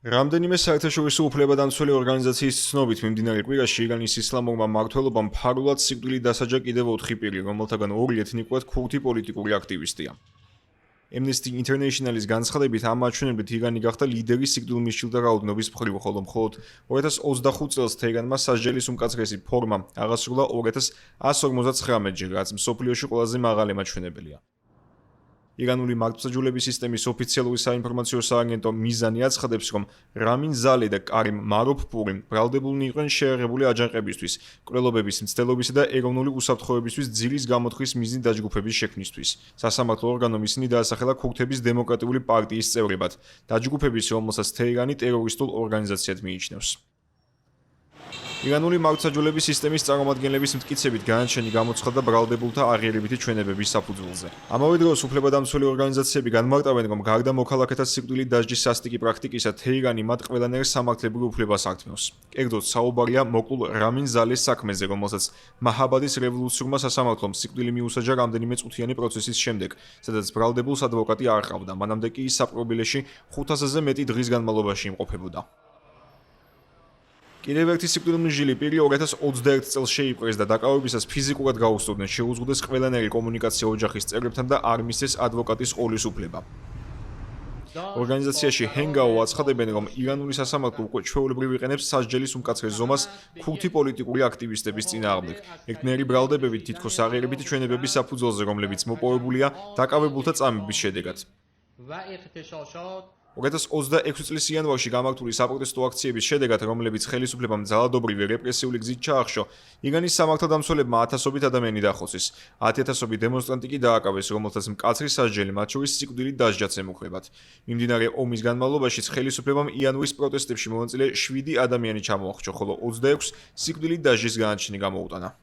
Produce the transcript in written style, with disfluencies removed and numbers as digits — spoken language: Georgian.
რამდენიმე საერთაშორისო უფლებადამცველი ორგანიზაციის ცნობით მიმდინარე კვირაში ირანის ისლამურმა მმართველობამ ფარულად სიკვდილით დასაჯა კიდევ 4 პირი, რომელთაგან 2 ეთნიკურად ქურთი პოლიტიკური აქტივისტია. Amnesty International-ის განცხადებით ამ მაჩვენებლით ირანი გახდა ლიდერი სიკვდილმისჩილთა რაოდენობის მხრივ, ხოლო მხოლოდ 2025 წელს თეირანმა სასჯელის უმკაცრესი ფორმა აღასრულა 2159-ჯერ, რაც მსოფლიოში ყველაზე მაღალი მაჩვენებელია. ირანული მართლმსაჯულების სისტემის ოფიციალური საინფორმაციო სააგენტო მიზანი აცხადებს, რომ რამინ ზალე და კარიმ მაროფპური ბრალდებულნი იყვნენ შეერაღებული აჯანყებისთვის, მკვლელობების მცდელობისა და ეროვნული უსაფრთხოებისთვის ძილის გამოთხრის მიზნით დაჯგუფების შექმნისთვის. სასამართლო ორგანომ ისინი დაასახელა ქურთების დემოკრატიული პარტიის წევრებად, დაჯგუფების, რომელსაც თეირანი ტერორისტულ ორგანიზაციად მიიჩნევს. ირანული მართლმსაჯულების სისტემის წარმომადგენლების მტკიცებით განაჩენი გამოცხადდა ბრალდებულთა აღიარებითი ჩვენებების საფუძველზე. ამავე დროს უფლებადამცველი ორგანიზაციები განმარტავენ, რომ გარდა მოქალაქეთა სიკვდილით დასჯის სასტიკი პრაქტიკისა, თეირანი მათ ყველანაირ სამართლებრივ უფლებას ართმევს. კერძოდ, საუბარია მოკლულ რამინ ზალეს საქმეზე, რომელსაც მაჰაბადის რევოლუციურმა სასამართლომ სიკვდილი მიუსაჯა რამდენიმე წუთიანი პროცესის შემდეგ, სადაც ბრალდებულს ადვოკატი არ ჰყავდა, მანამდე კი ის საპყრობილეში 500-ზე მეტი დღის განმავლობაში იმყოფებოდა. კიდევ ერთი სიკვდილმისჯილი პირი 2021 წელს შეიპყრეს და დაკავებისას ფიზიკურად გაუსწორდნენ, შეუზღუდეს ყველანაირი კომუნიკაცია ოჯახის წევრებთან და არ მისცეს ადვოკატის ყოლის უფლება. ორგანიზაციაში ჰენგაო აცხადებენ, რომ ირანული სასამართლო უკვე ჩვეულებრივ იყენებს სასჯელის უმკაცრეს ზომას ქურთი პოლიტიკური აქტივისტების წინააღმდეგ. ერთნაირი ბრალდებებით თითქოს აღიარებითი ჩვენებების საფუძველზე, რომლებიც მოპოვებულია დაკავებულთა წამების შედეგად. 2026 წლის იანვარში გამართული საპროტესტო აქციების შედეგად, რომლებიც ხელისუფლებამ ძალადობრივი რეპრესიული გზით ჩაახშო, ირანის სამართალდამცველებმა ათასობით ადამიანი დახოცეს. 10,000 დემონსტრანტი კი დააკავეს, რომელთაც მკაცრი სასჯელი, მათ შორის სიკვდილით დასჯაც ემუქრებათ. მიმდინარე ომის განმავლობაშიც ხელისუფლებამ იანვრის პროტესტებში მონაწილე 7 ადამიანი ჩამოახრჩო, ხოლო 26 სიკვდილით დასჯის განაჩენი გამოუტანა.